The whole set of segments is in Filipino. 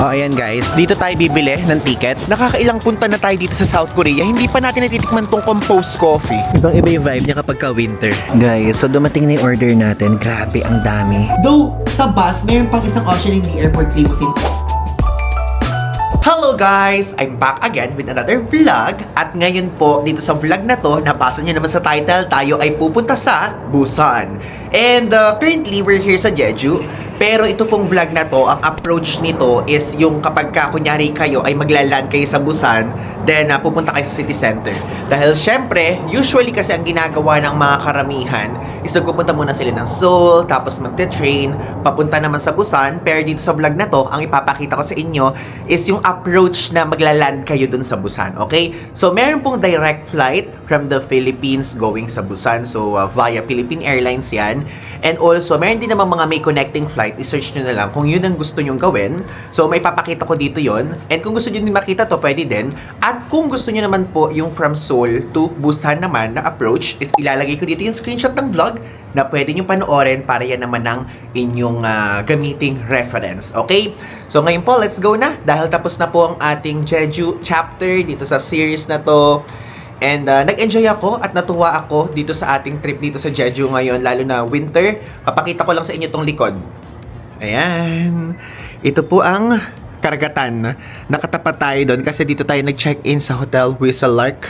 Oh, ayan guys, dito tayo bibili ng ticket. Nakakailang punta na tayo dito sa South Korea. Hindi pa natin natitikman tong composed coffee. Ibang-iba yung vibe niya kapag ka-winter. Guys, so dumating na yung order natin. Grabe, ang dami. Though, sa bus, mayroon pang isang option in the airport limousine. Hello guys! I'm back again with another vlog. At ngayon po, dito sa vlog na to, nabasa nyo naman sa title, tayo ay pupunta sa Busan. And currently, we're here sa Jeju. Pero ito pong vlog na to, ang approach nito is yung kapag kunyari kayo ay maglaland kayo sa Busan, then pupunta kayo sa city center. Dahil syempre, usually kasi ang ginagawa ng mga karamihan is pupunta muna sila ng Seoul, tapos magte-train, papunta naman sa Busan. Pero dito sa vlog na to, ang ipapakita ko sa inyo is yung approach na maglaland kayo dun sa Busan, okay? So, meron pong direct flight from the Philippines going sa Busan. So, via Philippine Airlines yan. And also, meron din naman mga may connecting flight. I-search nyo na lang kung yun ang gusto nyong gawin. So, may papakita ko dito yon. And kung gusto nyo din makita to, pwede din. At kung gusto nyo naman po yung from Seoul to Busan naman na approach, is ilalagay ko dito yung screenshot ng vlog na pwede nyo panoorin para yan naman ang inyong gamiting reference. Okay? So, ngayon po, let's go na. Dahil tapos na po ang ating Jeju chapter dito sa series na to. And nag-enjoy ako at natuwa ako dito sa ating trip dito sa Jeju ngayon, lalo na winter. Papakita ko lang sa inyo tong likod. Ayan. Ito po ang karagatan. Nakatapat tayo doon kasi dito tayo nag-check-in sa Hotel Whistlelark.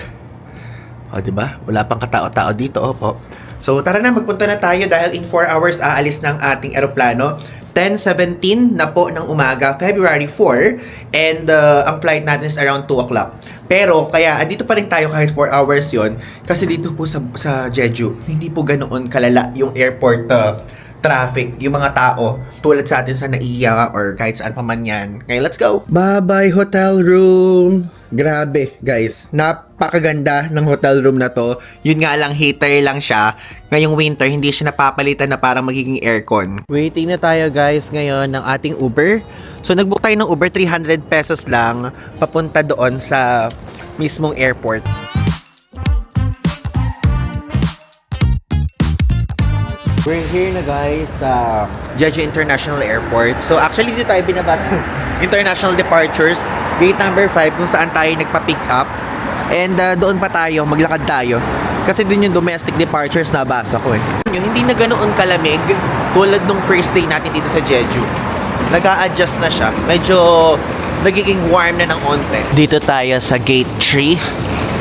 O, diba? Wala pang katao-tao dito. Opo. So, tara na, magpunta na tayo dahil in 4 hours aalis ng ating eroplano. 10:17 na po ng umaga, February 4. And ang flight natin is around 2 o'clock. Pero, kaya, andito pa rin tayo kahit 4 hours yon. Kasi dito po sa Jeju, hindi po ganoon kalala yung airport traffic, yung mga tao, tulad sa atin sa Naiya or kahit saan pa man yan. Okay, let's go! Bye-bye, hotel room! Grabe, guys. Napakaganda ng hotel room na to. Yun nga lang, heater lang siya. Ngayong winter, hindi siya napapalitan na parang magiging aircon. Waiting na tayo, guys, ngayon ng ating Uber. So, nag-book tayo ng Uber, 300 pesos lang, papunta doon sa mismong airport. We're here na guys sa Jeju International Airport. So actually dito tayo binabasa international departures, gate number 5 kung saan tayo nagpa-pick up. And doon pa tayo, maglakad tayo. Kasi dun yung domestic departures na basa ko eh. Hindi na ganoon kalamig tulad nung first day natin dito sa Jeju. Nag-a-adjust na siya. Medyo nagiging warm na ng onte. Dito tayo sa gate 3,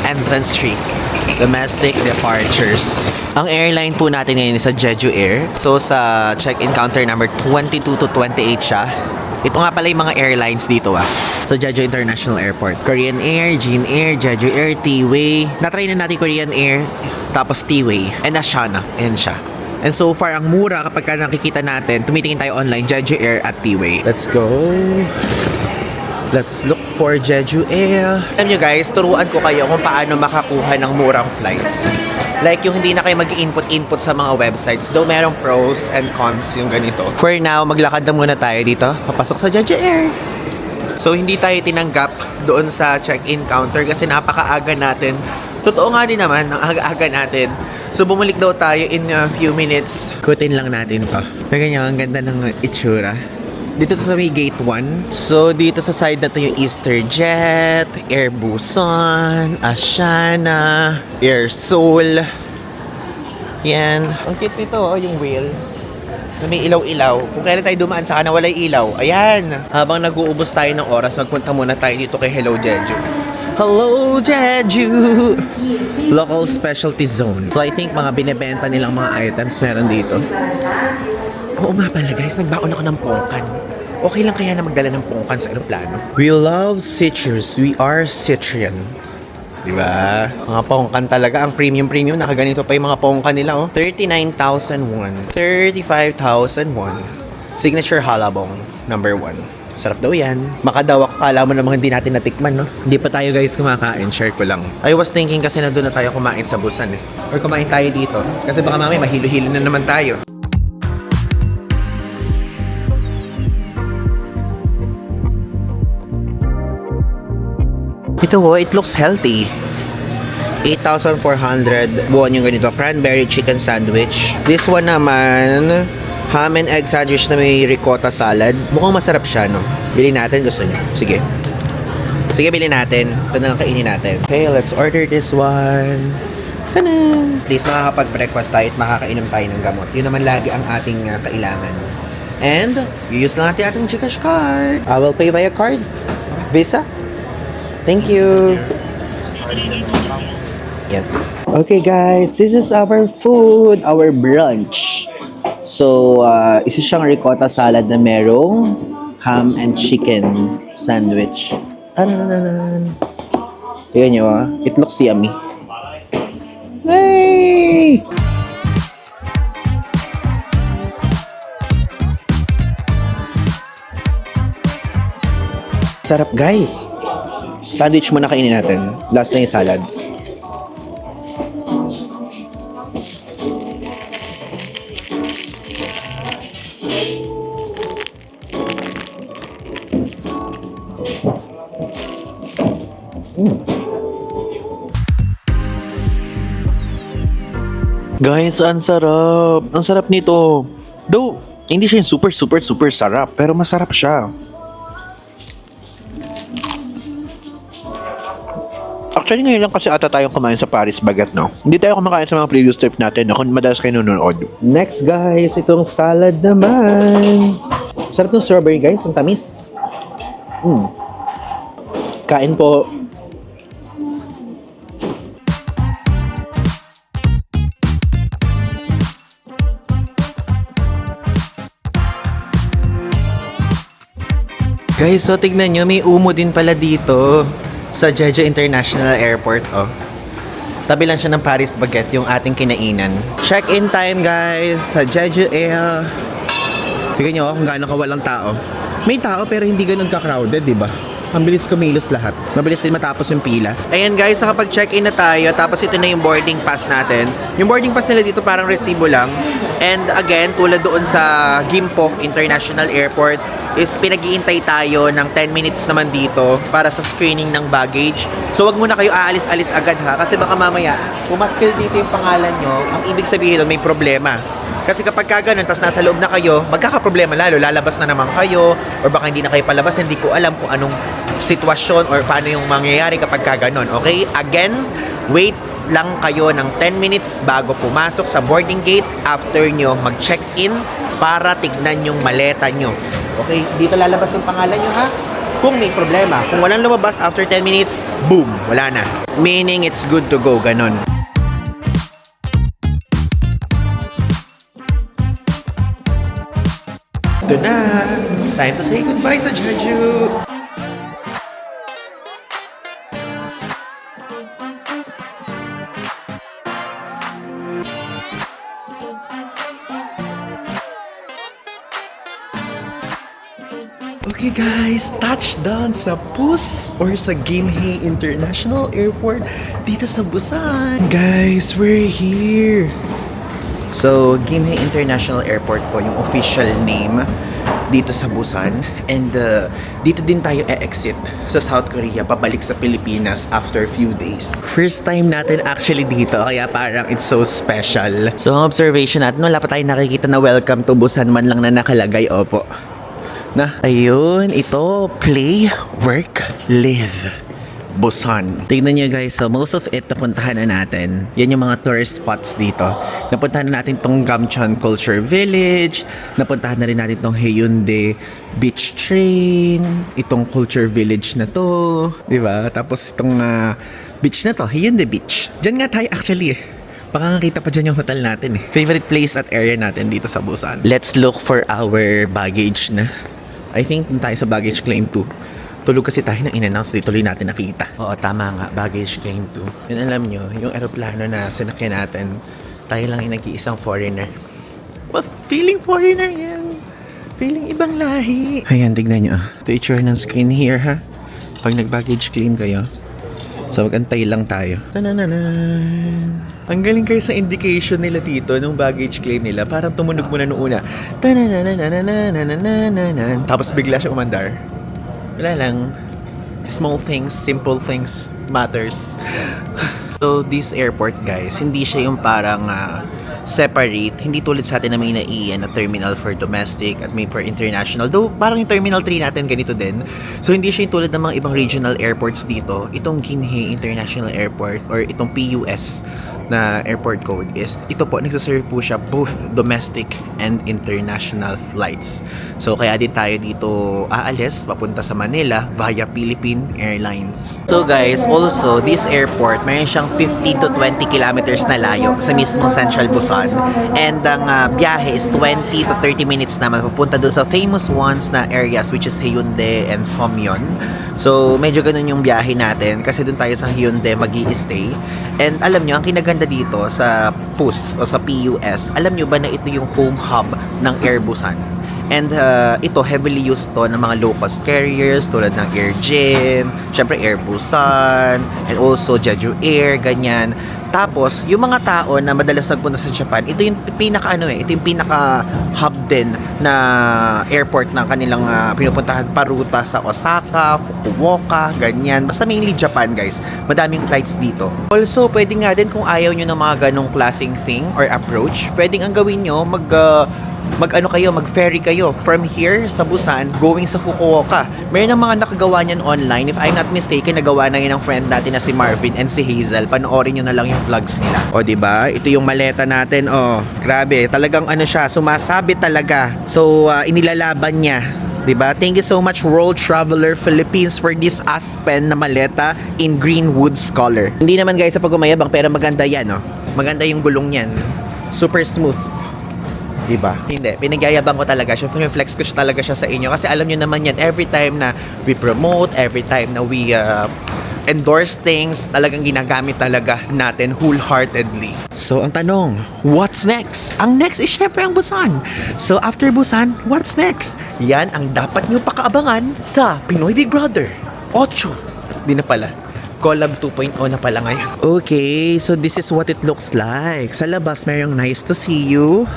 entrance 3. Domestic departures. Ang airline po natin ngayon is sa Jeju Air. So sa check-in counter number 22 to 28 siya. Ito nga pala yung mga airlines dito sa Jeju International Airport. Korean Air, Jin Air, Jeju Air, T-Way. Na-try na natin Korean Air, tapos T-Way, and Asiana. Ayan siya. And so far, ang mura kapag nakikita natin, tumitingin tayo online, Jeju Air at T-Way. Let's go! Let's look for Jeju Air. Alam nyo guys, turuan ko kayo kung paano makakuha ng murang flights. Like yung hindi na kayo mag-input sa mga websites. Though merong pros and cons yung ganito. For now, maglakad na muna tayo dito. Papasok sa Jeju Air. So hindi tayo tinanggap doon sa check-in counter kasi napakaaga natin. Totoo nga din naman, ang aga-aga natin. So bumalik daw tayo in a few minutes. Kutin lang natin to. Ganyan, ang ganda ng itsura. Dito sa may gate 1. So, dito sa side na to yung EasterJet, Air Busan, Asiana, Air Seoul. Yan. Ang cute nito, yung wheel. Na may ilaw-ilaw. Kung kailan tayo dumaan, saka na walay ilaw. Ayan. Habang nag-uubos tayo ng oras, magpunta muna tayo dito kay Hello Jeju. Hello Jeju! Local specialty zone. So, I think mga binebenta nilang mga items meron dito. Oo nga pala guys, nagbaon ako ng pongkan. Okay lang kaya na magdala ng pongkan sa aeroplano? We love citrus. We are Citrian. Diba? Mga pongkan talaga. Ang premium. Nakaganito pa yung mga pongkan nila. 39,001. 35,001. Signature halabong. Number 1. Sarap daw yan. Makadaw ako. Kala mo namang hindi natin natikman, no? Hindi pa tayo guys kumakain. Share ko lang. I was thinking kasi nandun na tayo kumain sa Busan eh. Or kumain tayo dito. Kasi baka mamaya mahilo-hilo na naman tayo. Ito it looks healthy. 8,400 won yung ganito. Cranberry chicken sandwich. This one naman, Ham and egg sandwich na may ricotta salad. Mukhang masarap siya, no? Bili natin, gusto niyo. Sige. Sige, bili natin. Ito na lang kainin natin. Okay, let's order this one. Tada! At least makakapag-breakfast tayo at makakainom tayo ng gamot. Yun naman lagi ang ating kailangan. And, use lang natin ating Gcash card. I will pay via card. Visa. Thank you. Yan. Okay guys, this is our food, our brunch. So, isa siyang ricotta salad na merong ham and chicken sandwich. Tananan. Tignan nyo it looks yummy. Hey! Sarap guys. Sandwich muna kainin natin. Last na yung salad. Guys, ang sarap. Ang sarap nito. Though, hindi siya yung super sarap. Pero masarap siya. Actually, ngayon lang kasi ata tayong kumain sa Paris Baguette, no? Hindi tayo kumakain sa mga previous trip natin, no? Kung madalas kayo nanonood. Next, guys, itong salad naman. Sarap ng strawberry, guys. Ang tamis. Kain po. Guys, so tignan nyo, may umo din pala dito sa Jeju International Airport, oh. Tabi lang siya ng Paris Baguette, yung ating kinainan. Check-in time, guys, sa Jeju Air. Tignan nyo, kung gaano kawalang tao. May tao pero hindi ganun ka-crowded, di ba? Ang bilis kumilos lahat. Mabilis din matapos yung pila. Ayan guys, nakapag-check-in na tayo. Tapos ito na yung boarding pass natin. Yung boarding pass nila dito parang resibo lang. And again, tulad doon sa Gimpo International Airport, is pinag-iintay tayo ng 10 minutes naman dito para sa screening ng baggage. So wag muna kayo aalis-alis agad ha. Kasi baka mamaya, pumaskil dito yung pangalan nyo, ang ibig sabihin doon may problema. Kasi kapag kagano'n, tas nasa loob na kayo, magkakaproblema lalo, lalabas na naman kayo, or baka hindi na kayo palabas, hindi ko alam kung anong sitwasyon or paano yung mangyayari kapag kagano'n. Okay? Again, wait lang kayo ng 10 minutes bago pumasok sa boarding gate after nyo mag-check-in para tignan yung maleta nyo. Okay? Dito lalabas yung pangalan nyo ha? Kung may problema. Kung walang lumabas after 10 minutes, boom! Wala na. Meaning it's good to go. Ganon. Ito na! It's time to say goodbye sa Jeju! Okay guys, touchdown sa PUS or sa Gimhae International Airport dito sa Busan. Guys, we're here! So, Gimhae International Airport po yung official name dito sa Busan. And dito din tayo e-exit sa South Korea pabalik sa Pilipinas after few days. First time natin actually dito, kaya parang it's so special. So, ang observation natin, wala pa tayo nakikita na welcome to Busan man lang na nakalagay, opo. Na, ayun, ito, play, work, live. Busan. Tignan nyo guys, so most of it napuntahan na natin. Yan yung mga tourist spots dito. Napuntahan na natin tong Gamcheon Culture Village. Napuntahan na rin natin tong Haeundae Beach Train. Itong Culture Village na to. Diba? Tapos itong beach na to, Haeundae Beach. Diyan nga tayo actually eh. Baka nakita pa dyan yung hotel natin eh. Favorite place at area natin dito sa Busan. Let's look for our baggage na. I think tayo sa baggage claim 2. Tulog kasi tayo nang in-announce, di tuloy natin nakita. Oo, tama nga, baggage claim 2. Yun alam nyo, yung aeroplano na sinakyan natin, tayo lang yung nag-iisang foreigner. Well, feeling foreigner yan. Feeling ibang lahi. Ayan, tignan nyo. Ito yung ng screen here ha. Pag nag-baggage claim kayo, so mag-antay lang tayo. Tanananan. Ang galing kayo sa indication nila dito nung baggage claim nila. Parang tumunog muna noong una. Tanananan. Tapos bigla siya umandar. Wala lang. Small things, simple things matters. So, this airport guys, hindi siya yung parang separate hindi tulad sa atin na may naiiyan na terminal for domestic at may for international. Though, parang yung Terminal 3 natin ganito din. So, hindi siya yung tulad ng mga ibang regional airports dito. Itong Ginhe International Airport or itong PUS na airport code is, ito po, nagsaserve po siya both domestic and international flights. So, kaya din tayo dito aalis, papunta sa Manila via Philippine Airlines. So guys, also, this airport, mayroon siyang 15 to 20 kilometers na layo sa mismong Central Busan. And ang biyahe is 20 to 30 minutes naman papunta doon sa famous ones na areas which is Hyundai and Somyeon. So, medyo ganun yung biyahe natin kasi doon tayo sa Hyundai mag-i-stay. And alam nyo, ang kinaganda dito sa PUS o sa PUS, alam nyo ba na ito yung home hub ng Air Busan? And ito, heavily used to ng mga low-cost carriers tulad ng Airjin, syempre Air Busan, and also Jeju Air, ganyan. Tapos, yung mga tao na madalas nagpunta sa Japan, ito yung ito yung pinaka hub din na airport ng kanilang pinupuntahan paruta sa Osaka, Fukuoka, ganyan. Basta mainly Japan, guys. Madaming flights dito. Also, pwede nga din kung ayaw nyo ng mga ganong klaseng thing or approach, pwedeng ang gawin nyo, mag-ferry kayo from here sa Busan going sa Fukuoka. Mayroon ng mga nakagawa niyan online. If I'm not mistaken, nagawa na yun ng friend natin na si Marvin and si Hazel. Panoorin nyo na lang yung vlogs nila. O, diba? Ito yung maleta natin. O, grabe. Talagang siya, sumasabit talaga. So, inilalaban niya. Diba? Thank you so much, World Traveler Philippines, for this Aspen na maleta in Greenwood's color. Hindi naman guys sa pag-umayabang, pero maganda yan. Maganda yung gulong yan. Super smooth. Diba? Hindi. Pinagyayabang ko talaga siya. Flex ko siya talaga siya sa inyo. Kasi alam nyo naman yan, every time na we promote, every time na we endorse things, talagang ginagamit talaga natin wholeheartedly. So, ang tanong, what's next? Ang next is syempre ang Busan. So, after Busan, what's next? Yan ang dapat nyo pakaabangan sa Pinoy Big Brother 8. Di na pala. Collab 2.0 na pala ngayon. Okay, so this is what it looks like. Sa labas, mayroong nice to see you.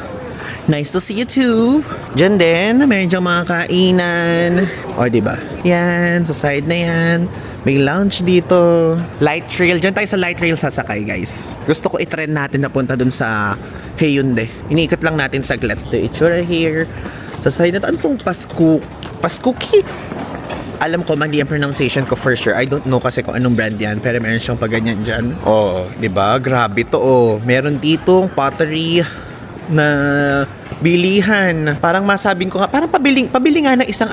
Nice to see you too. Diyan din, meron diyang mga kainan. O, diba? Yan, sa side na yan. May lounge dito. Light rail. Diyan tayo sa light rail sasakay, guys. Gusto ko i-trend natin na punta dun sa Hyundai. Iniikot lang natin saglit. Ito, itsura here. Sa side na ito, anong Paskuki? Alam ko, mali ang pronunciation ko for sure. I don't know kasi kung anong brand yan. Pero meron siyang paganyan dyan. Oh, diba? Grabe to, oh. Meron ditong pottery na bilihan. Parang masabing ko nga, parang pabili nga ng isang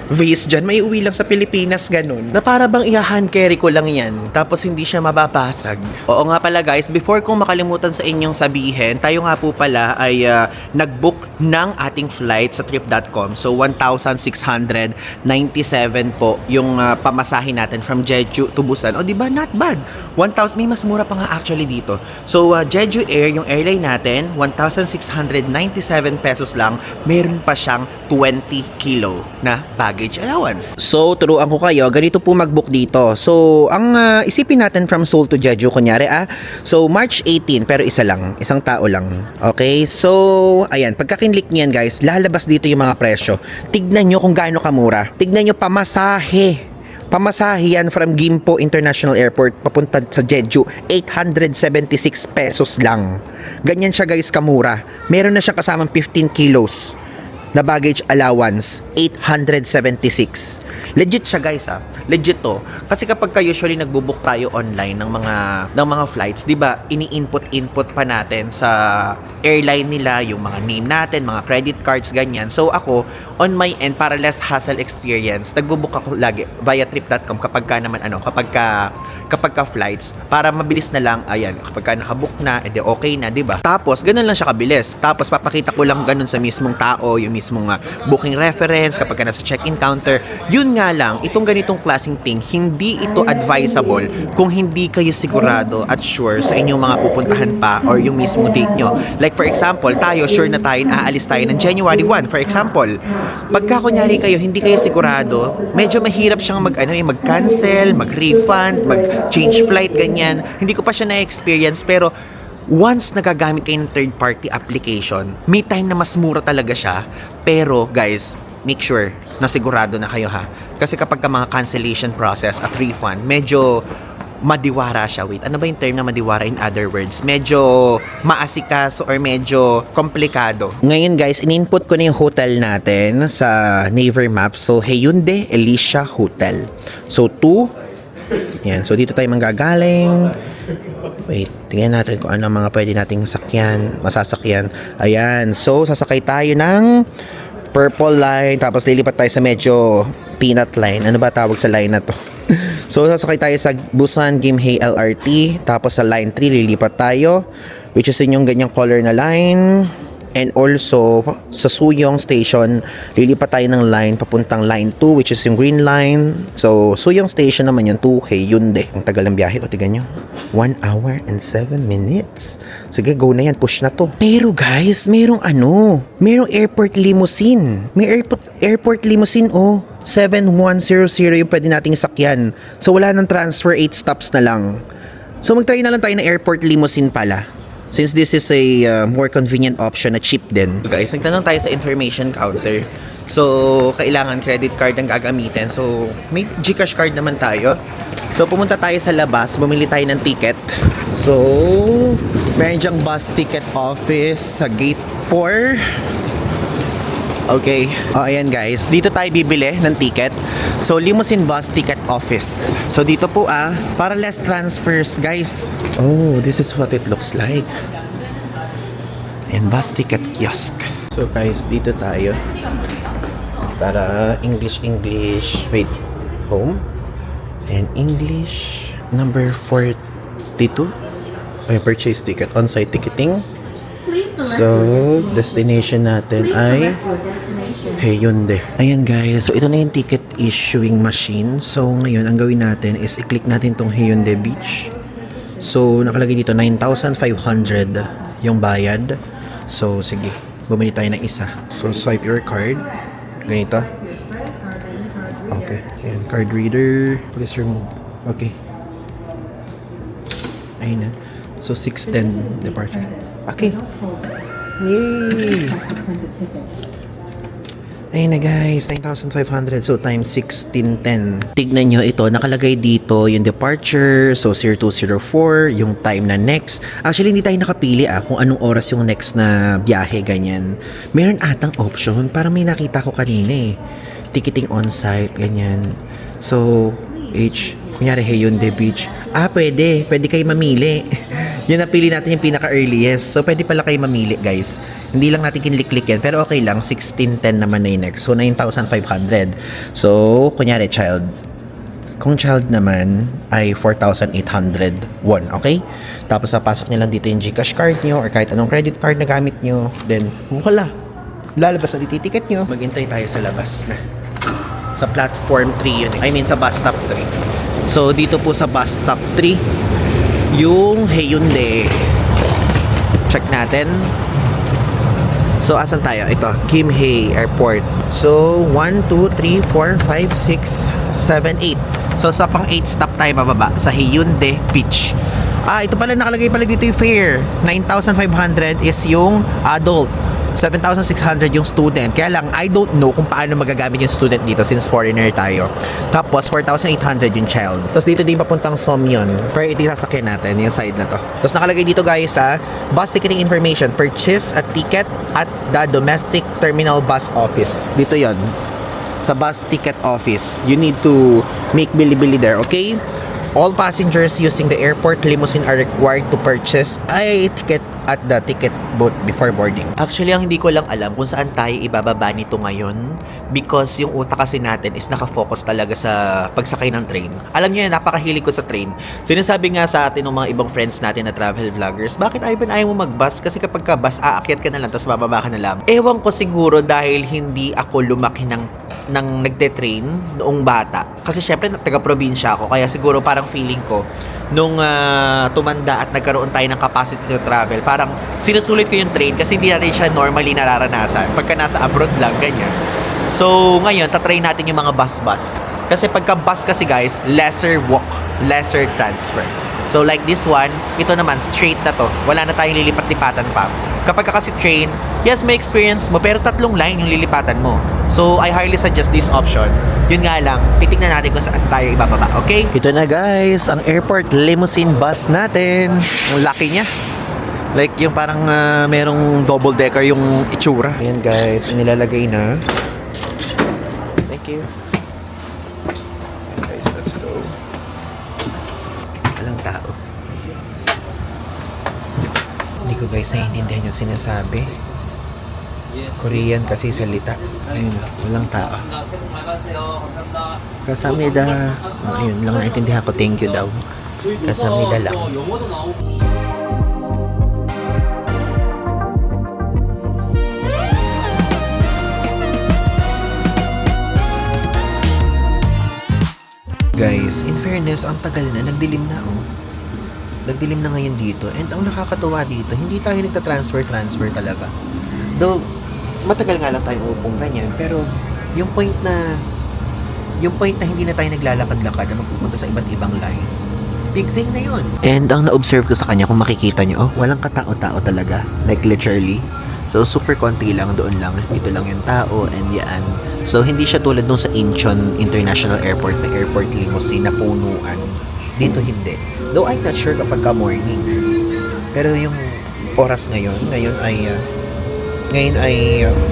vase dyan, may uwi lang sa Pilipinas, ganun. Na para bang i-hand carry ko lang yan, tapos hindi siya mababasag. Oo nga pala guys, before kong makalimutan sa inyong sabihin, tayo nga po pala ay nag-book ng ating flight sa trip.com. So, 1,697 po yung pamasahin natin from Jeju to Busan. O, diba? Not bad. 1,000, may mas mura pa nga actually dito. So, Jeju Air, yung airline natin, 1,697 pesos lang, meron pa siyang 20 kilo na baggage allowance. So, turuan ko kayo, ganito po mag-book dito. So, ang isipin natin from Seoul to Jeju, kunyari so March 18, pero isang tao lang. Okay? So, ayan, pagka kinlik niyan guys, lalabas dito yung mga presyo. Tignan nyo kung gaano kamura. Tignan nyo pamasahe. Pamasahe yan from Gimpo International Airport papunta sa Jeju, 876 pesos lang. Ganyan siya guys kamura. Meron na siyang kasamang 15 kilos na baggage allowance, 876. Legit siya guys Legit to. Kasi kapag usually nagbo-book tayo online ng mga flights, 'di ba? Ini-input pa natin sa airline nila yung mga name natin, mga credit cards ganyan. So ako on my end para less hassle experience, nagbo-book ako lagi via trip.com kapag ka flights para mabilis na lang. Ayan, kapag ka nakabook na, edi okay na, 'di ba? Tapos ganun lang siya kabilis. Tapos papakita ko lang ganun sa mismong tao, yung mismong booking reference kapag ka nasa check-in counter. Yun nga lang, itong ganitong klaseng thing, hindi ito advisable kung hindi kayo sigurado at sure sa inyong mga pupuntahan pa or yung mismong date nyo. Like for example, tayo, sure na tayo, aalis tayo ng January 1, for example. Pagka kunyari kayo, hindi kayo sigurado, medyo mahirap siyang mag-cancel, mag-refund, mag-change flight, ganyan. Hindi ko pa siya na-experience, pero once nagagamit kayo ng third-party application, may time na mas mura talaga siya. Pero guys, make sure na sigurado na kayo Kasi kapag ka mga cancellation process at refund, medyo madiwara siya. Wait, ano ba yung term na madiwara in other words? Medyo maasikaso or medyo komplikado. Ngayon guys, in-input ko na yung hotel natin sa Naver Maps. So, Hyundai Elisha Hotel. So, 2. Yan. So, dito tayo manggagaling. Wait, tingnan natin kung ano mga pwede nating masasakyan. Ayan. So, sasakay tayo ng purple line, tapos lilipat tayo sa medyo peanut line. Ano ba tawag sa line na to? So, sasakay tayo sa Busan Gimhae LRT, tapos sa line 3 lilipat tayo, which is yung ganyang color na line. And also, sa Suyong Station, lilipat tayo ng line papuntang line 2, which is yung green line. So, Suyong Station naman yung 2, Hyundai. Ang tagal ng biyahe, o tigan nyo. 1 hour and 7 minutes. Sige, go na yan, push na to. Pero guys, merong airport limousine. May airport limousine, 7100 yung pwede nating sakyan. So, wala nang transfer, 8 stops na lang. So, mag-try na lang tayo ng airport limousine pala. Since this is a more convenient option na cheap din. Guys, nagtanong tayo sa information counter. So, kailangan credit card ang gagamitin. So, may GCash card naman tayo. So, pumunta tayo sa labas. Bumili tayo ng ticket. So, meron dyang bus ticket office sa gate 4. Okay. Ayan guys. Dito tayo bibili ng ticket. So, limousine bus ticket office. So, dito po para less transfers guys. Oh, this is what it looks like. And bus ticket kiosk. So guys, dito tayo. Para English. Wait. Home. And English. Number 42. Ay, purchase ticket. On-site ticketing. So, destination natin ay Hyundai. Ayan guys, so ito na yung ticket issuing machine. So, ngayon, ang gawin natin is i-click natin tong Hyundai Beach. So, nakalagay dito 9,500 yung bayad. So, sige, bumili tayo ng isa. So, swipe your card. Ganito. Okay, ayan, card reader. Please remove. Okay. Ayun na. So, 6:10 departure. Okay. Yay! Ayun na guys, 9,500. So, times 1610. Tignan nyo ito, nakalagay dito yung departure. So, 0204, yung time na next. Actually, hindi tayo nakapili kung anong oras yung next na biyahe, ganyan. Meron atang option, parang may nakita ko kanina ticketing on-site, ganyan. So, kunyari Hyundai Beach. Pwede kayo mamili. Yung napili natin yung pinaka-earliest. So, pwede pala kayo mamili, guys. Hindi lang natin kinlik-click yan. Pero okay lang. 1610 naman na yung next. So, 9,500. So, kunyari, child. Kung child naman, ay 4,800 won. Okay? Tapos, papasok nyo lang dito yung GCash card nyo or kahit anong credit card na gamit nyo. Then, wala. Lalabas na dito yung ticket nyo. Maghintay tayo sa labas na. Sa platform 3 yun. I mean, sa bus stop 3. So, dito po sa bus stop 3, yung Hyundai. Check natin. So, asan tayo? Ito, Gimhae Airport. So, 1, 2, 3, 4, 5, 6, 7, 8. So, sa pang 8 stop tayo bababa sa Hyundai Beach. Ito pala, nakalagay pala dito yung fare. 9,500 is yung adult. 7,600 yung student. Kaya lang, I don't know kung paano magagamit yung student dito since foreigner tayo. Tapos, 4,800 yung child. Tapos dito din papuntang Somyeon. Pero ito yung sasakyan natin, yung side na to. Tapos nakalagay dito guys bus ticketing information. Purchase a ticket at the domestic terminal bus office. Dito yon sa bus ticket office. You need to make bili-bili there, okay? All passengers using the airport limousine are required to purchase a ticket at the ticket booth before boarding. Actually, ang hindi ko lang alam kung saan tayo ibababa nito ngayon because yung utak kasi natin is nakafocus talaga sa pagsakay ng train. Alam niyo yan, napakahilig ko sa train. Sinasabi nga sa atin ng mga ibang friends natin na travel vloggers, bakit Ivan ayaw mo mag-bus? Kasi kapag ka bus, aakyat ka na lang tapos bababa ka na lang. Ewan ko siguro dahil hindi ako lumaki ng nagte-train noong bata. Kasi syempre taga-probinsya ako, kaya siguro parang feeling ko nung tumanda at nagkaroon tayo ng capacity to travel, parang sinusulit ko yung train kasi hindi natin siya normally nararanasan pagka nasa abroad lang, ganyan. So ngayon, tatry natin yung mga bus-bus kasi pagka bus kasi guys, lesser walk, lesser transfer. So like this one, ito naman straight na to. Wala na tayong lilipat-lipatan pa. Kapag ka kasi train, yes, may experience mo, pero 3 line yung lilipatan mo. So I highly suggest this option. Yun nga lang, titignan natin kung saan tayo ibababa, okay? Ito na guys, ang airport limousine bus natin. Ang laki niya. Like yung parang merong double decker yung itsura. Ayan guys, nilalagay na. Thank you. Guys, let's go. Walang tao. Hindi ko guys naiintindihan yung sinasabi. Korean kasi salita. Ayun, walang tao. Kasamnida. Ayun lang naiintindihan ko. Thank you daw. Kasamnida lang. Guys, in fairness, ang tagal na. Nagdilim na, oh. Nagdilim na ngayon dito. And ang nakakatuwa dito, hindi tayo nagta-transfer talaga. Though, matagal nga lang tayo upong ganyan. Pero, yung point na hindi na tayo naglalakad-lakad na magpupunta sa iba't ibang line, big thing na yun. And ang na-observe ko sa kanya, kung makikita nyo, oh, walang katao-tao talaga. Like, literally. So, super konti lang, doon lang. Ito lang yung tao, and yan. So, hindi siya tulad nung sa Incheon International Airport na airport limousine na punuan. Dito hindi. Though I'm not sure kapag ka morning. Pero yung oras ngayon ay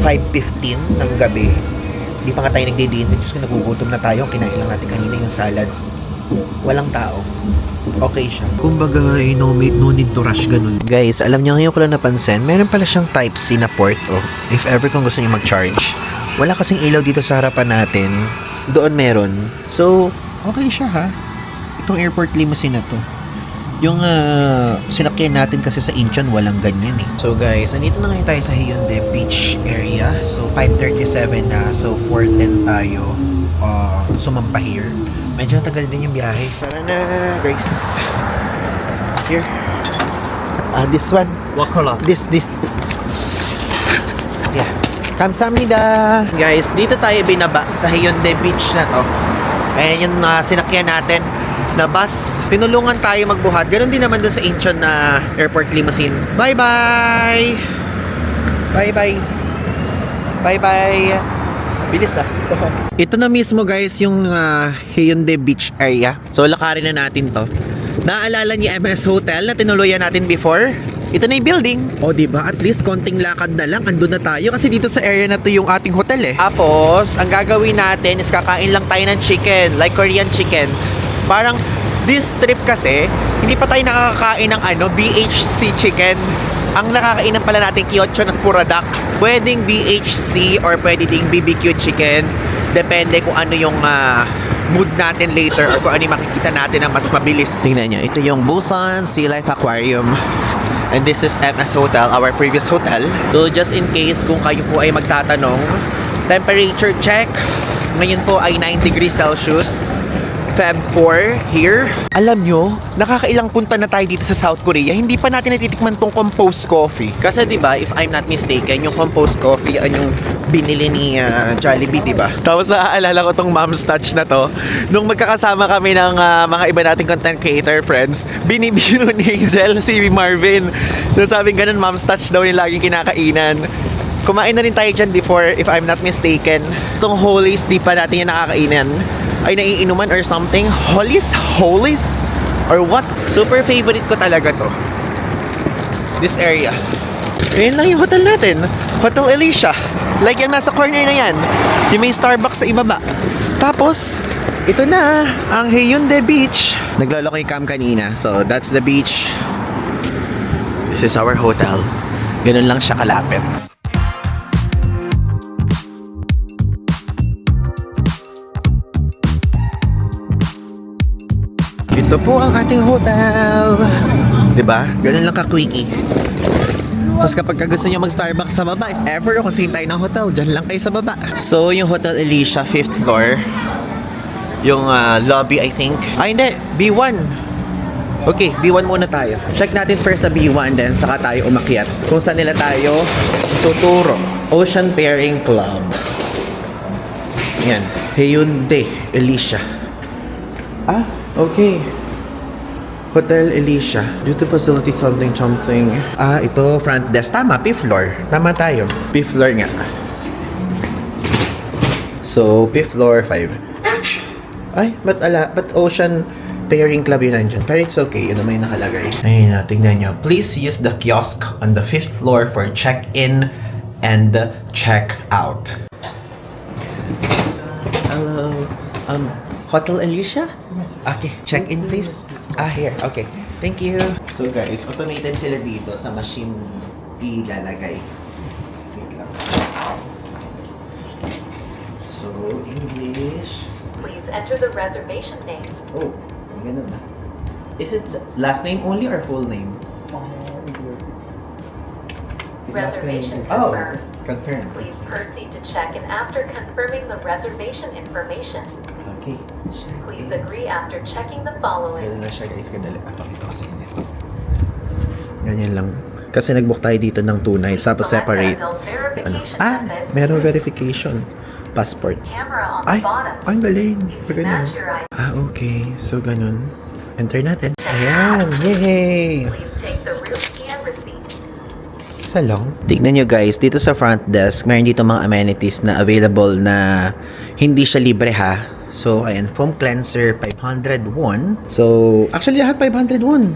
5:15 ng gabi. Hindi pa nga tayo nagdi-dinner. Diyos ko, nagugutom na tayo. Kinain lang natin kanina yung salad. Walang tao. Okay siya. Kumbaga, no need to rush ganun. Guys, alam niyo ngayon ko lang napansin, meron pala siyang Type-C na port, oh. If ever kung gusto niyo mag-charge. Wala kasing ilaw dito sa harapan natin. Doon meron. So, okay siya ha. Itong airport limousine na to. Yung sinakyan natin kasi sa Incheon, walang ganyan eh. So guys, andito na ngayon tayo sa Hyundai Beach area. So 5:37 na. So 4:10 tayo sumampa here. Medyo tagal din yung biyahe. Tara na guys. Here. This one. What color? This. Yeah. Kamsahamnida. Guys, dito tayo binaba sa Hyundai Beach na to. Ayan yung sinakyan natin na bus. Tinulungan tayo magbuhat. Ganon din naman doon sa Incheon na airport limousine. Bye-bye! Bye-bye! Bye-bye! Bilis ah. Ito na mismo guys yung Hyundai Beach area. So lakarin na natin to. Naalala niyo MS Hotel na tinuluyan natin before? Ito na yung building. O diba, at least konting lakad na lang, andun na tayo. Kasi dito sa area na to yung ating hotel eh. Tapos, ang gagawin natin is kakain lang tayo ng chicken. Like Korean chicken. Parang, this trip kasi, hindi pa tayo nakakain ng BHC chicken. Ang nakakainan pala natin Kyocho ng Puradak. Pwedeng BHC or pwede ding BBQ chicken. Depende kung ano yung mood natin later or kung ano yung makikita natin na mas mabilis. Tingnan nyo, ito yung Busan Sea Life Aquarium. And this is MS Hotel, our previous hotel. So just in case kung kayo po ay magtatanong, temperature check. Ngayon po ay 9 degrees Celsius. Feb 4 here. Alam nyo, nakakailang punta na tayo dito sa South Korea. Hindi pa natin natitikman tong composed coffee. Kasi diba, if I'm not mistaken, yung composed coffee ay yung binili ni Jollibee, diba? Tapos naaalala ko tong Mom's Touch na to. Nung magkakasama kami ng mga iba nating content creator friends, binibiro ni Hazel si Marvin. Nung sabing ganun, Mom's Touch daw yung laging kinakainan. Kumain na rin tayo dyan before, if I'm not mistaken. Itong Hollies, di pa natin yung nakakainan. Ay naiinuman or something. Hollies? Or what? Super favorite ko talaga to. This area. Ayun lang yung hotel natin. Hotel Alicia. Like yung nasa corner na yan. Yung may Starbucks sa ibaba. Tapos, ito na ang Hyundai Beach. Nagloloko yung cam kanina. So, that's the beach. This is our hotel. Ganun lang siya kalapit. Ito po ang ating hotel. Diba? Ganun lang ka-quickie. Tapos kapag gusto nyo mag-Starbucks sa baba, if ever kung same tayo ng hotel, dyan lang kayo sa baba. So, yung Hotel Alicia, 5th floor. Yung lobby, I think. Ay, hindi. B1. Okay, B1 muna tayo. Check natin first sa B1, then saka tayo umakyat. Kung saan nila tayo tuturo. Ocean Pairing Club. Yan. Hyundai Alicia. Ah, okay. Hotel Alicia. Duty facility something. Ito, front desk. Tama, 5th floor. Tama tayo. 5th floor nga. So, 5th floor, 5. Ay, but Ocean Pairing Club yun nandyan. Pero it's okay, yun naman yung nakalagay. Ayun na, tignan nyo. Please use the kiosk on the 5th floor for check-in and check-out. Hello. Hotel Alicia? Yes. Okay, check-in please. Here. Okay. Thank you. So guys, automated sila dito sa machine ilalagay. Wait lang. So, English. Please enter the reservation name. Oh, ganun na. Is it last name only or full name? Reservation Oh, confirmed. confirmed. Please proceed to check-in after confirming the reservation information. Okay. Please agree after checking the following. Ganun na siya guys, kadali. Pakita ko sa inyo. Ganyan lang. Kasi nag-book tayo dito ng 2 nights, tapos Select an separate. adult verification Ano? method. Meron verification. Passport. Camera on Ay, the bottom. ang galing. You Pag can ganun. match your ID. Okay. So, ganun. Enter natin. Ayan. Yay! Please take the real scan receipt. Isa lang. Tignan nyo guys, dito sa front desk, meron dito mga amenities na available na hindi siya libre ha. So, ayan, foam cleanser, 501. So, actually lahat 501.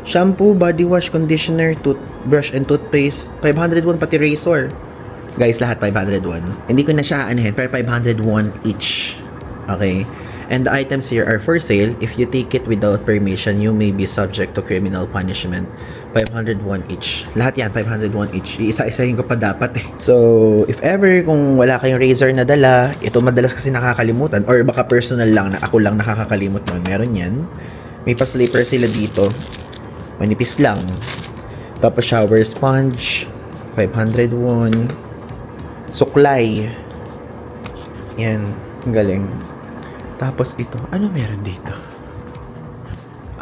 Shampoo, body wash, conditioner, toothbrush, and toothpaste, 501 pati razor. Guys, lahat 501. Hindi ko na siya anuhin, pero 501 each. Okay? And the items here are for sale. If you take it without permission, you may be subject to criminal punishment. 501 each. Lahat yan, 501 each. Iisa-isahin ko pa dapat eh. So, if ever, kung wala kayong razor na dala, ito madalas kasi nakakalimutan, or baka personal lang na ako lang nakakakalimot nun. Meron yan. May pa-slipper sila dito. Manipis lang. Tapos shower sponge, 501. Suklay. Yan. Ang galing. Tapos ito, ano meron dito?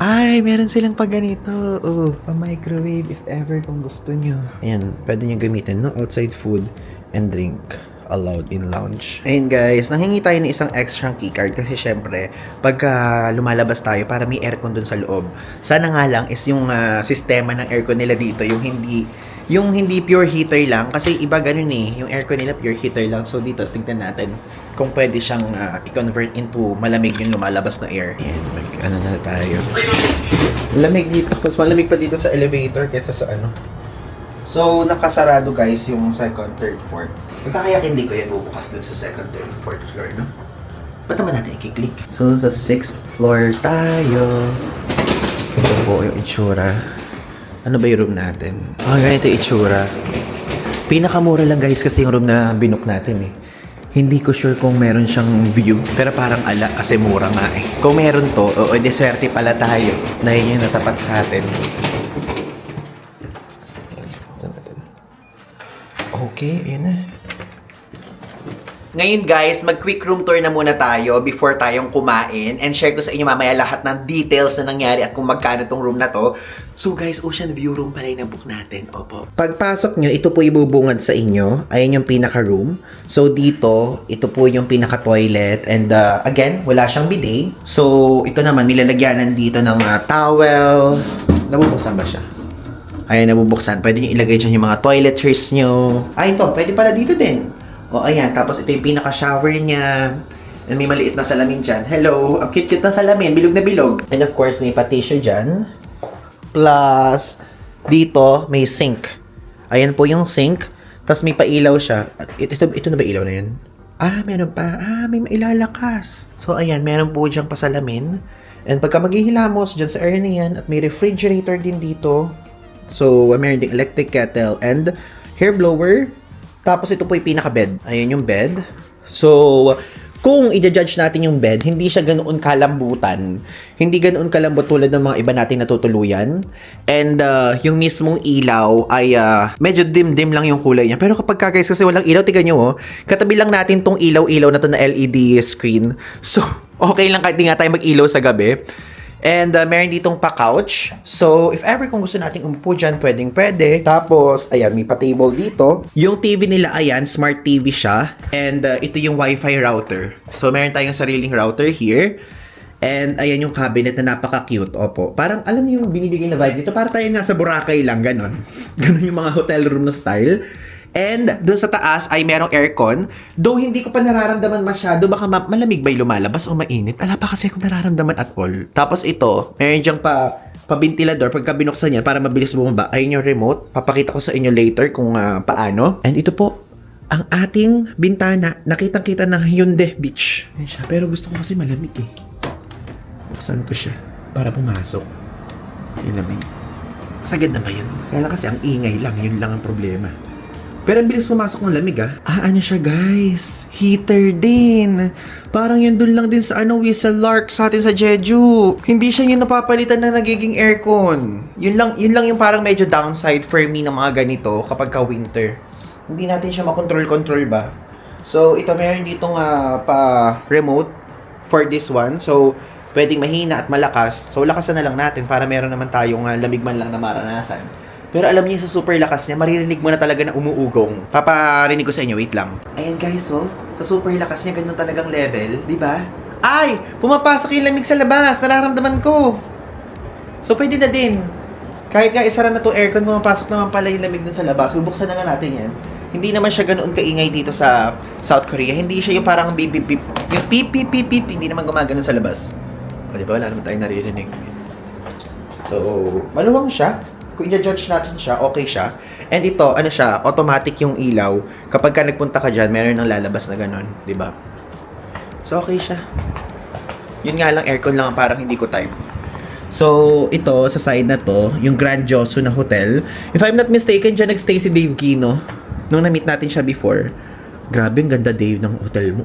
Ay, meron silang pag ganito. Oh, pa-microwave if ever kung gusto nyo. Ayan, pwede nyo gamitin, no? Outside food and drink allowed in lounge. Ayun guys, nanghingi tayo ng isang extra keycard kasi syempre, pagka lumalabas tayo para may aircon dun sa loob. Sana nga lang is yung sistema ng aircon nila dito, yung hindi pure heater lang kasi iba ganun eh, yung aircon nila pure heater lang. So dito tingnan natin kung pwede siyang i-convert into malamig yung lumalabas na air. Ayan, ano na tayo. Lamig dito, mas malamig pa dito sa elevator kaysa sa ano. So nakasarado guys yung second, third, fourth. Pagkakayak hindi ko yan bubukas dun sa second, third, fourth floor, no? Ba't naman natin i-click? So sa 6th floor tayo. Ito po yung itsura. Ano ba yung room natin? Ganito yung itsura. Pinakamura lang guys kasi yung room na binook natin eh. Hindi ko sure kung meron siyang view. Pero parang ala kasi mura nga eh. Kung meron to, deswerte pala tayo. Na yun yung natapat sa atin. Okay, ayun na. Ngayon guys, mag-quick room tour na muna tayo before tayong kumain and share ko sa inyo mamaya lahat ng details na nangyari at kung magkano tong room na to. So guys, Ocean View room pala yung nabook natin. Opo. Pagpasok nyo, ito po ibubungad sa inyo. Ayan yung pinaka-room. So dito, ito po yung pinaka-toilet and again, wala siyang bidet. So ito naman, nilalagyanan dito ng towel. Nabubuksan ba siya? Ayan, nabubuksan. Pwede nyo ilagay dyan yung mga toiletries nyo. Ito, pwede pala dito din. O, ayan. Tapos, ito yung pinaka-shower niya. And may maliit na salamin dyan. Hello! Ang cute-cute ng salamin. Bilog na bilog. And of course, may pa-tissue dyan. Plus, dito, may sink. Ayan po yung sink. Tapos, may pailaw siya. Ito na ba ilaw na yun? Meron pa. May mailalakas. So, ayan. Meron po dyan pasalamin. And pagka maghihilamos dyan sa area na yan, at may refrigerator din dito. So, meron ding electric kettle and hair blower. Tapos ito po yung pinaka-bed. Ayan yung bed. So, kung i-judge natin yung bed, hindi siya ganoon kalambutan. Hindi ganoon kalambot tulad ng mga iba nating natutuluyan. And yung mismong ilaw ay medyo dim-dim lang yung kulay niya. Pero kapag guys, kasi walang ilaw, tignan nyo, katabi lang natin tong ilaw-ilaw na to na LED screen. So, okay lang kahit di nga tayo mag-ilaw sa gabi. And meron ditong pa-couch. So, if ever kung gusto nating umupo dyan, pwedeng-pwede. Tapos, ayan, may pa-table dito. Yung TV nila, ayan, smart TV siya. And ito yung Wi-Fi router. So, meron tayong sariling router here. And ayan yung cabinet na napaka-cute. Opo. Parang alam mo yung binibigay na vibe dito. Para tayo nasa Boracay lang. Ganon. Ganon yung mga hotel room na style. And doon sa taas ay merong aircon. Though hindi ko pa nararamdaman masyado. Baka malamig ba'y lumalabas o mainit? Ala pa kasi akong nararamdaman at all. Tapos ito, meron dyang pabintilador. Pagka binuksan yan para mabilis bumaba. Ayun yung remote. Papakita ko sa inyo later kung paano. And ito po, ang ating bintana. Nakitang-kita ng Hyundai Beach. Ayan siya. Pero gusto ko kasi malamig eh. Buksan ko siya para pumasok. Yung lamig. Sagad na ba yun? Kaya lang kasi ang ingay lang. Yun lang ang problema. Pero ang bilis pumasok ng lamig ano siya guys? Heater din. Parang yun dun lang din sa Whistle Lark sa atin sa Jeju. Hindi siya yung napapalitan na nagiging aircon. Yun lang yung parang medyo downside for me ng mga ganito kapag ka winter. Hindi natin siya makontrol-control ba? So ito meron ditong pa-remote for this one. So pwedeng mahina at malakas. So lakasan na lang natin para meron naman tayong lamig man lang na maranasan. Pero alam niyo sa super lakas niya, maririnig mo na talaga na umuugong. Paparinig ko sa inyo, wait lang. Ayan guys, sa super lakas niya, ganun talagang level, di ba? Ay! Pumapasok yung lamig sa labas, nararamdaman ko. So pwede na din. Kahit nga isara na to aircon, pumapasok naman pala yung lamig dun sa labas. Bubuksan na nga natin yan. Hindi naman siya ganoon kaingay dito sa South Korea. Hindi siya yung parang beep beep beep. Yung beep beep beep beep, hindi naman gumagano'n sa labas. O di ba, wala naman tayong naririnig. So, maluwang siya. Kung i-judge natin siya, okay siya. And ito, siya, automatic yung ilaw. Kapag ka nagpunta ka dyan, meron nang lalabas na gano'n. Di ba? So, okay siya. Yun nga lang, aircon lang, parang hindi ko type. So, ito, sa side na to, yung Grandioso na hotel. If I'm not mistaken, dyan nagstay si Dave Kino. Nung na-meet natin siya before. Grabe, ang ganda, Dave, ng hotel mo.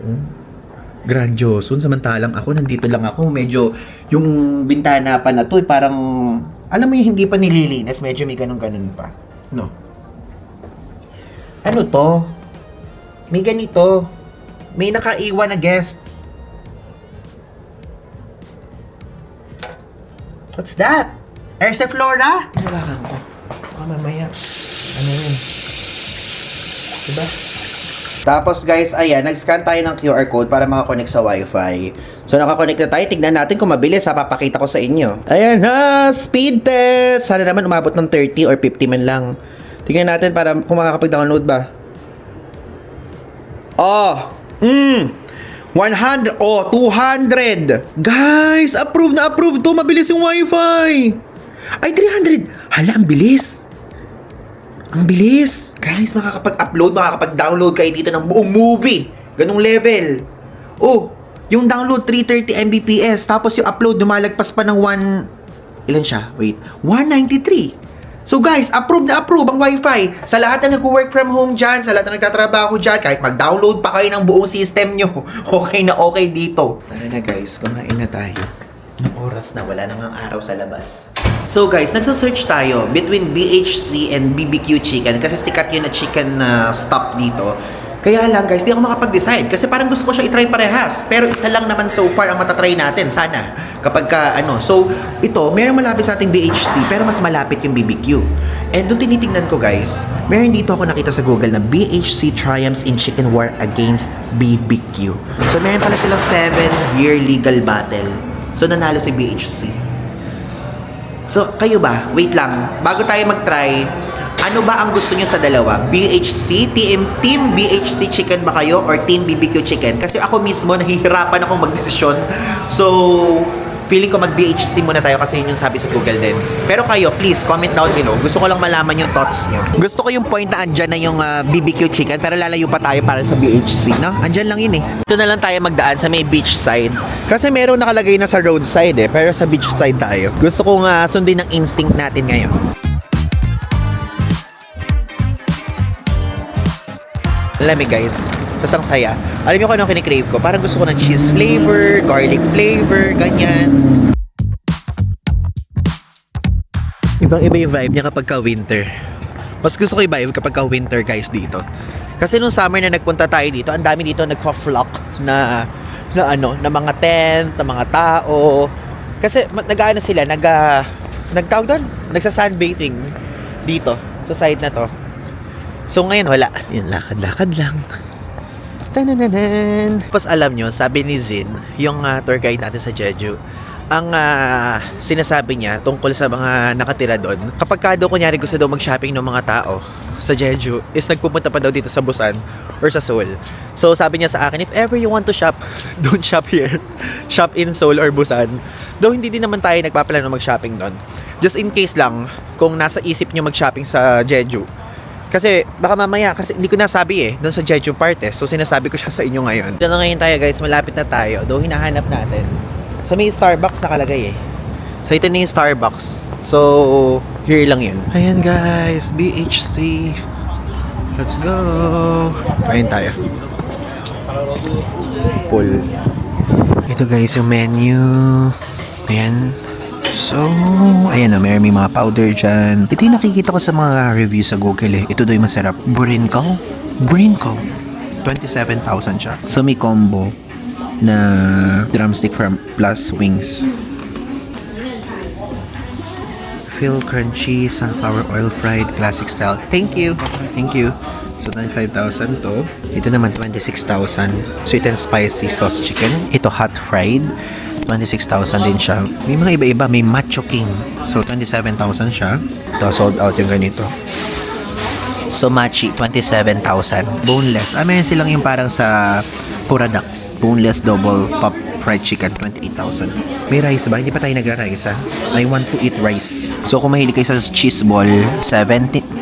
Grandioso. Samantalang ako, nandito lang ako. Medyo, yung bintana pa na to, parang, alam mo yung hindi pa nililinis, medyo may ganun-ganun pa. No? Ano to? May ganito. May nakaiwan na guest. What's that? Erse Flora? Hinawakan ko. Baka mamaya. Ano yun? Diba? Tapos guys, ayan, nag-scan tayo ng QR code para makakonect sa Wi-Fi. So nakakonect na tayo, tignan natin kung mabilis papakita ko sa inyo. Ayan speed test! Sana naman umabot ng 30 or 50 man lang. Tignan natin para kung makakapag-download ba. 100, 200! Guys, approve na approve to, mabilis yung Wi-Fi! Ay, 300! Hala, ang bilis! Ang bilis! Guys, makakapag-upload, makakapag-download kayo dito ng buong movie. Ganong level. Yung download 330 Mbps. Tapos yung upload, dumalagpas pa ng ilan siya? Wait. 193. So guys, approve na approve ang Wi-Fi. Sa lahat na nag-work from home dyan, sa lahat na nagtatrabaho dyan, kahit mag-download pa kayo ng buong system nyo, okay na okay dito. Tara na guys, kumain na tayo. Anong oras na? Wala namang araw sa labas. So guys, nagsa-search tayo between BHC and BBQ Chicken kasi sikat yun na chicken stop dito. Kaya lang guys, di ako makapag-decide kasi parang gusto ko siya i-try parehas. Pero isa lang naman so far ang matatry natin, sana. Kapag So, ito, meron malapit sa ating BHC pero mas malapit yung BBQ. And doon tinitignan ko guys, meron dito ako nakita sa Google na BHC triumphs in chicken war against BBQ. So, meron pala silang 7-year legal battle. So, nanalo si BHC. So, kayo ba? Wait lang. Bago tayo mag-try, ano ba ang gusto nyo sa dalawa? BHC? Team BHC chicken ba kayo? Or Team BBQ chicken? Kasi ako mismo, nahihirapan akong magdesisyon. So, feeling ko mag-BHC muna tayo kasi yun yung sabi sa Google din. Pero kayo, please, comment down below. Gusto ko lang malaman yung thoughts nyo. Gusto ko yung point na andyan na yung BBQ chicken, pero lalayo pa tayo para sa BHC, no? Andyan lang yun eh. Ito na lang tayo magdaan sa may beach side. Kasi meron nakalagay na sa roadside eh, pero sa beach side tayo. Gusto kong sundin ang instinct natin ngayon. Alam mo guys, basta ang saya. Alam niyo kung ano kinikrave ko? Parang gusto ko ng cheese flavor, garlic flavor, ganyan. Ibang-iba yung vibe niya kapag ka-winter. Mas gusto ko yung vibe kapag ka-winter guys dito. Kasi nung summer na nagpunta tayo dito, ang dami dito nagpa-flock na mga tent, na mga tao. Kasi nag-ano sila, nagtawag doon, nagsa-sunbathing dito, sa side na to. So ngayon wala. Yan, lakad-lakad lang. Tanananan. Tapos alam nyo, sabi ni Zin, yung tour guide natin sa Jeju, ang sinasabi niya tungkol sa mga nakatira doon, kapag ka daw kunyari gusto daw mag-shopping ng mga tao sa Jeju, is nagpupunta pa daw dito sa Busan or sa Seoul. So sabi niya sa akin, if ever you want to shop, don't shop here. Shop in Seoul or Busan. Though hindi din naman tayo nagpaplano mag-shopping doon. Just in case lang, kung nasa isip niyo mag-shopping sa Jeju. Kasi baka mamaya, kasi hindi ko nasabi doon sa Jeju part So sinasabi ko siya sa inyo ngayon. Dito na ngayon tayo guys, malapit na tayo. Though hinahanap natin. So may Starbucks nakalagay So ito na yung Starbucks. So here lang yun. Ayan guys, BHC. Let's go. Ayan tayo. Pool. Ito guys yung menu. Ayan. So, ayan may mga powder dyan. Ito yung nakikita ko sa mga review sa Google Ito daw yung masarap. Burincao. 27,000 siya. So may combo na drumstick from plus wings. Feel crunchy, sunflower oil fried, classic style. Thank you. So 25,000 to. Ito naman 26,000. Sweet and spicy sauce chicken. Ito hot fried. 26,000 din siya. May mga iba-iba. May Macho King. So 27,000 siya. Ito sold out yung ganito. So Machi 27,000. Boneless. Meron silang yung parang sa Puradak. Boneless double pop fried chicken 28,000. May rice ba? Hindi pa tayo nagra-rice I want to eat rice. So kung mahilig kayo sa cheese ball, 70,500.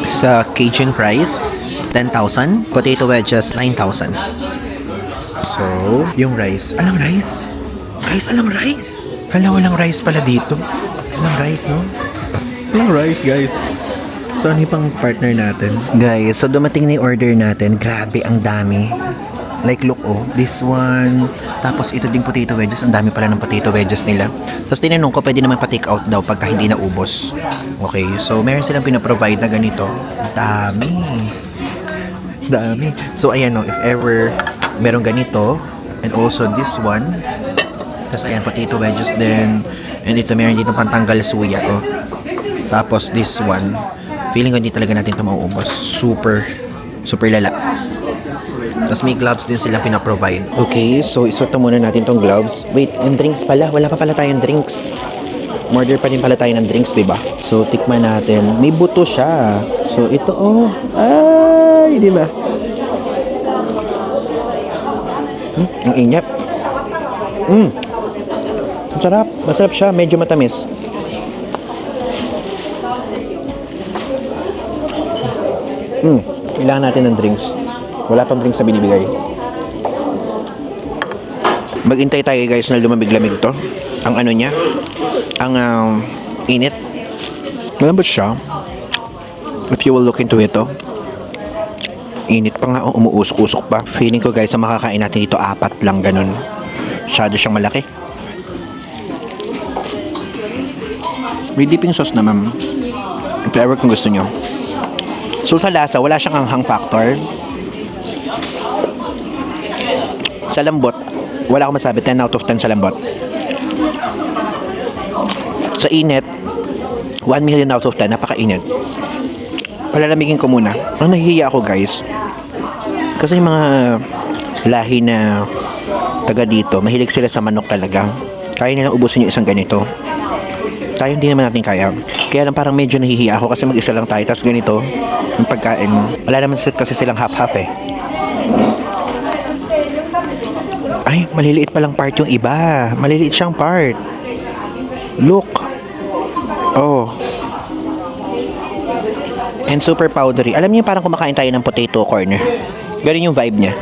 Sa Cajun fries, 10,000. Potato wedges, 9,000. So, yung rice. Alang rice? Guys, alang rice? Hala, walang rice pala dito. Walang rice, no? Walang rice, guys. So, ano yung pang partner natin? Guys, so dumating na yung order natin. Grabe, ang dami. Like, look, this one. Tapos, ito ding potato wedges. Ang dami pala ng potato wedges nila. Tapos, tinanong ko, pwede naman pa-take out daw pagka hindi na ubos. Okay, so, meron silang pinaprovide na ganito. Dami. So, ayan, if ever merong ganito. And also, this one. Tapos, ayan, potato wedges din. And ito, meron dito pantanggal suya, Tapos, this one. Feeling ko hindi talaga natin ito mauubos. Super lala. Tapos may gloves din sila pinaprovide. Okay, so isuot muna natin tong gloves. Wait, yung drinks pala. Wala pa pala tayong drinks. Order pa rin pala tayo ng drinks, diba? So, tikman natin. May buto siya. So, ito, ay, diba? Ang inyap. Ang sarap. Masarap siya. Medyo matamis. Kailangan natin ng drinks. Wala pang drinks na binibigay. Maghintay tayo guys na lumamig-lamig to. Ang ano niya, ang init. Malambot siya. If you will look into it, init pa nga, umuusok-usok pa. Feeling ko guys, ang makakain natin dito 4 lang ganun. Masyado siyang malaki. May dipping sauce naman. If ever kung gusto nyo. So sa lasa, wala siyang anghang factor. Sa lambot, wala akong masabi. 10 out of 10 sa lambot. Sa init, 1 million out of 10. Napaka-init. Palalamigin ko muna. Ang nahihiya ako guys, kasi yung mga lahi na taga dito, mahilig sila sa manok talaga. Kaya nilang ubusin yung isang ganito. Tayo hindi naman natin kaya. Kaya lang parang medyo nahihiya ako kasi mag-isa lang tayo. Tapos ganito, yung pagkain. Wala naman kasi silang half-half Ay, maliliit palang part yung iba. Maliliit siyang part. Look. And super powdery. Alam niyo parang kumakain tayo ng potato corner. Ganun yung vibe niya.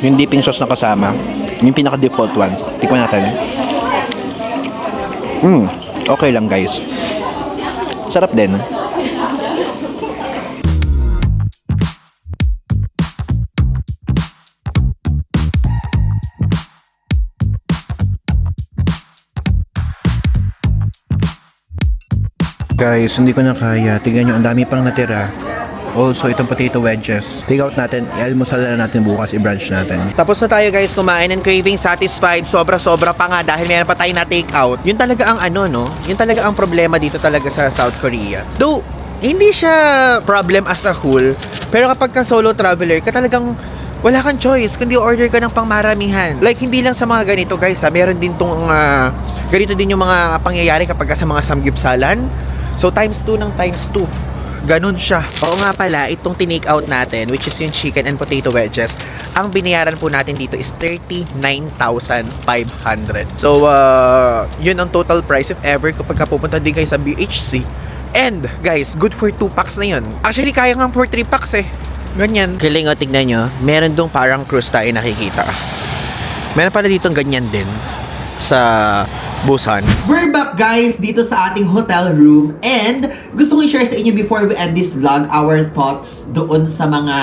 Yung dipping sauce na kasama, yung pinaka-default one. Tikman natin. Okay lang guys. Sarap din. Guys, hindi ko na kaya. Tingnan nyo, ang dami pang natira. Also, itong potato wedges. Take out natin, i-almusal na natin bukas, i-brunch natin. Tapos na tayo guys kumain and craving satisfied. Sobra-sobra pa nga dahil meron pa tayo na take out. Yun talaga ang ano no? Yun talaga ang problema dito talaga sa South Korea. Though, hindi siya problem as a whole. Pero kapag ka solo traveler ka talagang wala kang choice kundi order ka ng pangmaramihan. Like hindi lang sa mga ganito guys ha. Meron din tong ganito din yung mga pangyayari kapag ka sa mga samgyupsalan. So times 2 ng times 2. Ganun siya. Oo nga pala, itong tinake out natin, which is yung chicken and potato wedges, ang binayaran po natin dito is 39,500. So, yun ang total price if ever kapag pupunta din kayo sa BHC. And, guys, good for 2 packs na yun. Actually, kaya nga for 3 packs eh. Ganyan. Galing o, tignan nyo. Meron dong parang cruise tayo nakikita. Meron pala ditong ganyan din sa Busan. We're back guys dito sa ating hotel room and gusto kong i-share sa inyo before we end this vlog our thoughts doon sa mga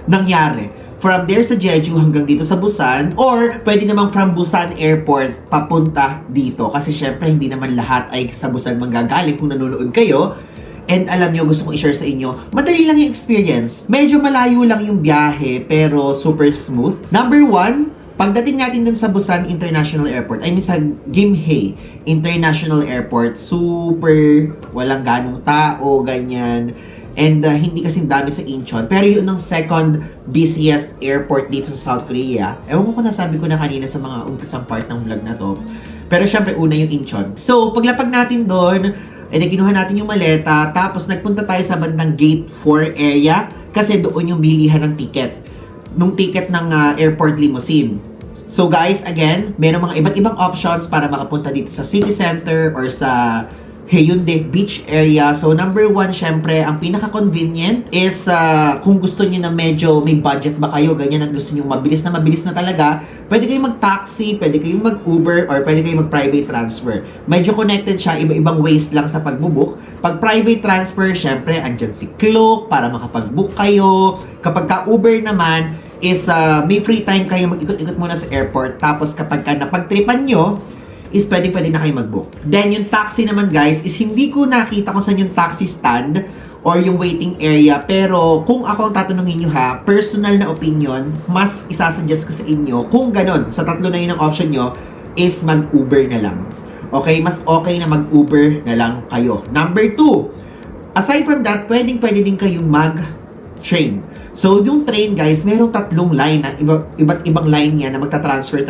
nangyari. From there sa Jeju hanggang dito sa Busan or pwede namang from Busan Airport papunta dito kasi syempre hindi naman lahat ay sa Busan manggagaling kung nanonood kayo. And alam nyo, gusto kong i-share sa inyo, madali lang yung experience. Medyo malayo lang yung biyahe pero super smooth. Number 1, pagdating natin dun sa Busan International Airport, I mean sa Gimhae International Airport, super walang ganong tao, ganyan. And hindi kasing dami sa Incheon. Pero yun ang second busiest airport dito sa South Korea. Ewan ko nasabi ko na kanina sa mga umpisang part ng vlog na to. Pero syempre una yung Incheon. So paglapag natin doon, kinuha natin yung maleta, tapos nagpunta tayo sa bandang Gate 4 area kasi doon yung bilihan ng ticket. Nung ticket ng airport limousine. So guys, again, meron mga iba't ibang options para makapunta dito sa city center or sa Haeundae Beach area. So number 1, syempre, ang pinaka-convenient is kung gusto niyo na medyo may budget ba kayo, ganyan, at gusto niyo mabilis na talaga, pwede kayong mag-taxi, pwede kayong mag-Uber, or pwede kayong mag-private transfer. Medyo connected siya, iba-ibang ways lang sa pag-book. Pag private transfer, syempre, andyan si Klook para makapag-book kayo. Kapag ka-Uber naman, is may free time kayo mag-ikot-ikot muna sa airport. Tapos kapag ka napag-tripan nyo, is pwede na kayo mag-book. Then yung taxi naman guys, is hindi ko nakita kung saan yung taxi stand or yung waiting area. Pero kung ako ang tatanungin nyo ha, personal na opinion, mas isasuggest ko sa inyo, kung ganon, sa tatlo na yun ang option nyo, is mag-Uber na lang. Okay? Mas okay na mag-Uber na lang kayo. Number 2, aside from that, pwede din kayong mag-train. So, yung train guys, merong 3 line na iba't ibang line yan na magta-transfer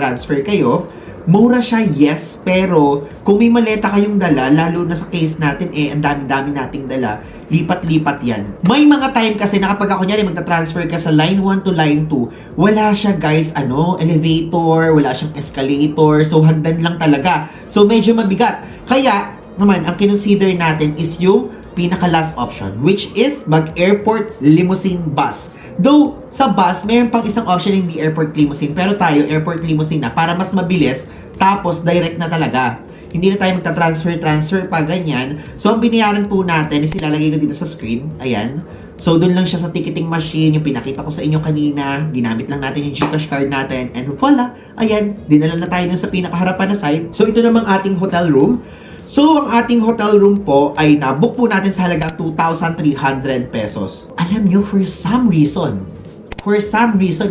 kayo. Mura siya, yes, pero kung may maleta kayong dala, lalo na sa case natin, ang dami-dami nating dala, lipat-lipat yan. May mga time kasi na kapag ako nyari magta-transfer ka sa line 1 to line 2, wala siya guys, elevator, wala siyang escalator, so hagdan lang talaga. So, medyo mabigat. Kaya, naman, ang kinonsider natin is yung pinaka-last option, which is mag-airport limousine bus. Though, sa bus, mayroon pang isang option hindi airport limousine, pero tayo, airport limousine na para mas mabilis, tapos direct na talaga. Hindi na tayo magta-transfer pa, ganyan. So, ang binayaran po natin is ilalagay ko dito sa screen. Ayan. So, dun lang siya sa ticketing machine, yung pinakita ko sa inyo kanina. Ginamit lang natin yung GCash card natin. And voila, ayan, dinala na tayo dun sa pinakaharapan na side. So, ito namang ating hotel room. So, ang ating hotel room po ay nabook po natin sa halaga 2,300 pesos. Alam nyo, for some reason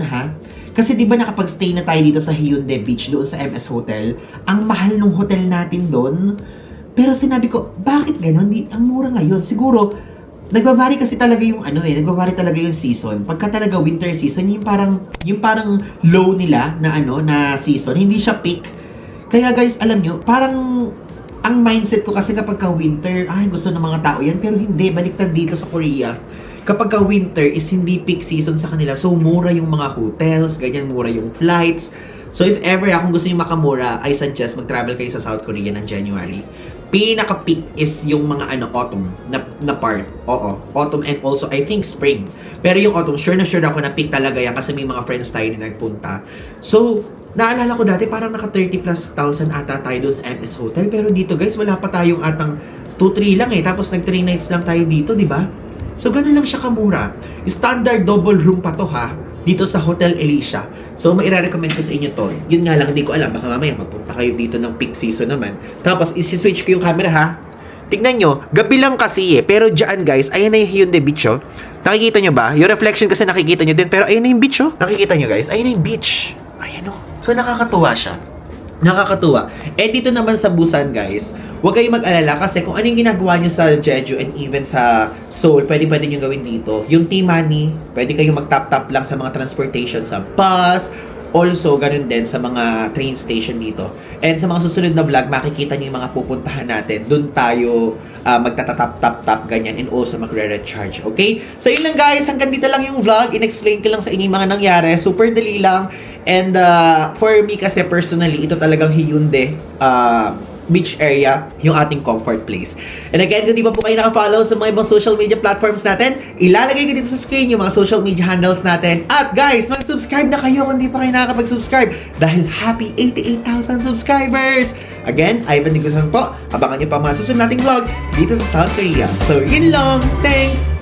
ha, kasi di ba nakapag-stay na tayo dito sa Haeundae Beach doon sa MS Hotel, ang mahal ng hotel natin doon. Pero sinabi ko, bakit ganun? Ang mura ngayon. Siguro, nagbavari kasi talaga yung nagbavari talaga yung season. Pagka talaga winter season, yung parang low nila na season, hindi siya peak. Kaya guys, alam nyo, parang ang mindset ko kasi kapag ka winter, gusto ng mga tao yan, pero hindi, baliktad dito sa Korea. Kapag ka winter is hindi peak season sa kanila, so mura yung mga hotels, ganyan, mura yung flights. So if ever kung gusto niyo makamura, I suggest mag-travel kayo sa South Korea ng January. Pinaka-peak is yung mga autumn na part. Oo, autumn and also I think spring. Pero yung autumn, sure ako na peak talaga yan kasi may mga friends tayo na nagpunta. So, naalala ko dati parang naka 30,000+ ata tayo doon sa MS Hotel. Pero dito guys, wala pa tayong atang 2-3 lang Tapos nag 3 nights lang tayo dito, di ba? So, ganun lang siya kamura. Standard double room pa to ha. Dito sa Hotel Alicia. So, maire-recommend ko sa inyo to. Yun nga lang, hindi ko alam. Baka mamaya magpunta kayo dito ng peak season naman. Tapos, isi-switch ko yung camera ha. Tignan nyo, gabi lang kasi Pero dyan guys, ayan na yung Haeundae Beach Nakikita nyo ba? Yung reflection kasi nakikita nyo din. Pero ayun na yung beach, oh. Nakikita nyo, guys? Ayun na yung beach. Ayan, oh. So, nakakatuwa siya. Nakakatuwa. Eh, dito naman sa Busan, guys, huwag kayong mag-alala kasi kung ano yung ginagawa nyo sa Jeju and even sa Seoul, pwede nyo gawin dito. Yung T-Money, pwede kayong mag-tap-tap lang sa mga transportation sa bus. Also, ganun din sa mga train station dito. And sa mga susunod na vlog, makikita niyo yung mga pupuntahan natin. Doon tayo magtatatap-tap-tap ganyan and also magre-recharge. Okay? So, yun lang guys. Hanggang dito lang yung vlog. In-explain ko lang sa inyo yung mga nangyari. Super dali lang. And for me kasi personally, ito talagang Hyundai beach area, yung ating comfort place. And again, kung di pa po kayo nakafollow sa mga ibang social media platforms natin, ilalagay ko dito sa screen yung mga social media handles natin. At guys, mag-subscribe na kayo kung di pa kayo nakakapag-subscribe dahil happy 88,000 subscribers! Again, Ivan Digusan po. Abangan nyo pa mga susunod nating vlog dito sa South Korea. So, yun lang. Thanks!